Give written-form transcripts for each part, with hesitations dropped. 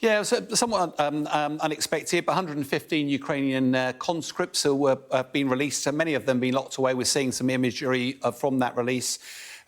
Yeah, it was somewhat unexpected, but 115 Ukrainian conscripts who were being released, and many of them being locked away. We're seeing some imagery from that release.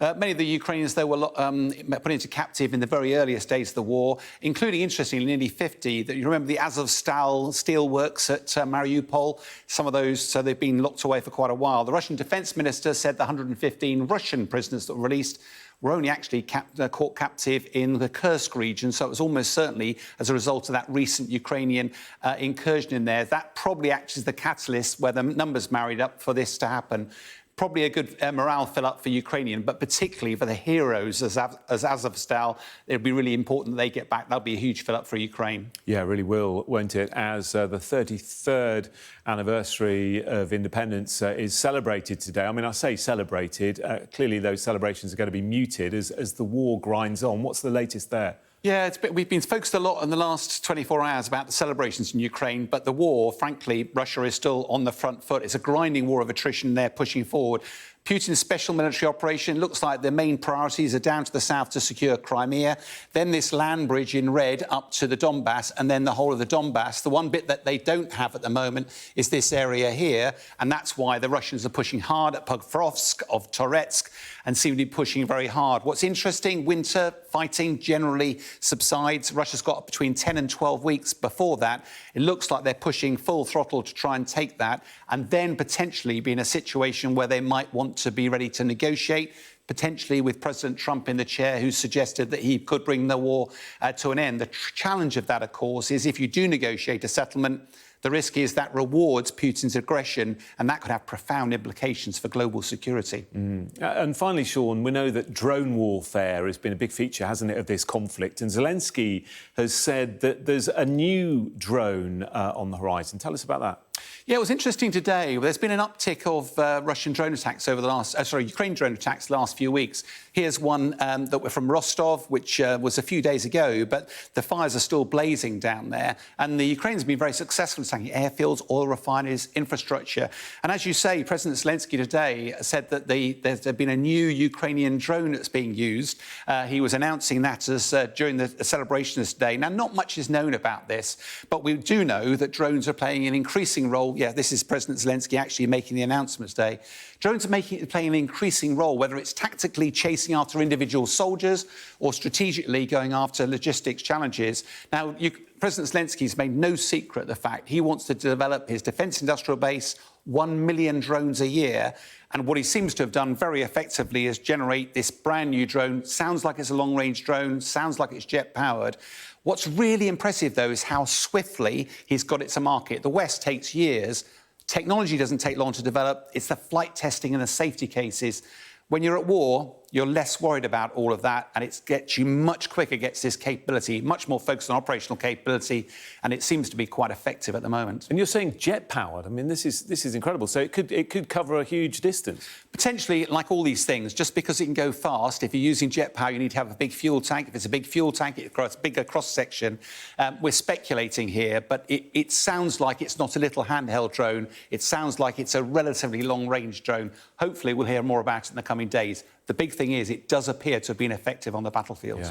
Many of the Ukrainians, though, were put into captive in the very earliest days of the war, including, interestingly, nearly 50. That you remember the Azovstal steelworks at Mariupol? Some of those, so they've been locked away for quite a while. The Russian defence minister said the 115 Russian prisoners that were released were only actually caught captive in the Kursk region, so it was almost certainly as a result of that recent Ukrainian incursion in there. That probably acts as the catalyst where the numbers married up for this to happen. Probably a good morale fill-up for Ukrainian, but particularly for the heroes as Azovstal, it'll be really important that they get back. That'll be a huge fill-up for Ukraine. Yeah, it really will, won't it? As the 33rd anniversary of independence is celebrated today. I mean, I say celebrated. Clearly, those celebrations are going to be muted as the war grinds on. What's the latest there? Yeah, we've been focused a lot in the last 24 hours about the celebrations in Ukraine, but the war, frankly, Russia is still on the front foot. It's a grinding war of attrition they're pushing forward. Putin's special military operation looks like the main priorities are down to the south to secure Crimea, then this land bridge in red up to the Donbass, and then the whole of the Donbass. The one bit that they don't have at the moment is this area here, and that's why the Russians are pushing hard at Pokrovsk, of Toretsk, and seem to be pushing very hard. What's interesting, winter fighting generally subsides. Russia's got between 10 and 12 weeks before that. It looks like they're pushing full throttle to try and take that, and then potentially be in a situation where they might want to be ready to negotiate, potentially with President Trump in the chair, who suggested that he could bring the war to an end. The challenge of that, of course, is if you do negotiate a settlement, the risk is that rewards Putin's aggression, and that could have profound implications for global security. And finally, Sean, we know that drone warfare has been a big feature, hasn't it, of this conflict? And Zelensky has said that there's a new drone on the horizon. Tell us about that. Yeah, it was interesting today. There's been an uptick of Russian drone attacks over the last, Ukraine drone attacks the last few weeks. Here's one that were from Rostov, which was a few days ago, but the fires are still blazing down there. And the Ukrainians have been very successful in attacking airfields, oil refineries, infrastructure. And as you say, President Zelensky today said that there's been a new Ukrainian drone that's being used. He was announcing that during the celebrations today. Now, not much is known about this, but we do know that drones are playing an increasing role. Yeah, this is President Zelensky actually making the announcement today. Drones are playing an increasing role, whether it's tactically chasing after individual soldiers or strategically going after logistics challenges. Now, President Zelensky's made no secret of the fact he wants to develop his defence industrial base, 1 million drones a year. And what he seems to have done very effectively is generate this brand new drone. Sounds like it's a long-range drone, sounds like it's jet-powered. What's really impressive, though, is how swiftly he's got it to market. The West takes years. Technology doesn't take long to develop. It's the flight testing and the safety cases. When you're at war, you're less worried about all of that, and it gets you much quicker, gets this capability, much more focused on operational capability, and it seems to be quite effective at the moment. And you're saying jet-powered. I mean, this is incredible. So it could cover a huge distance. Potentially, like all these things, just because it can go fast, if you're using jet power, you need to have a big fuel tank. If it's a big fuel tank, it requires a bigger cross-section. We're speculating here, but it sounds like it's not a little handheld drone. It sounds like it's a relatively long-range drone. Hopefully, we'll hear more about it in the coming days. The big thing is it does appear to have been effective on the battlefield. Yeah.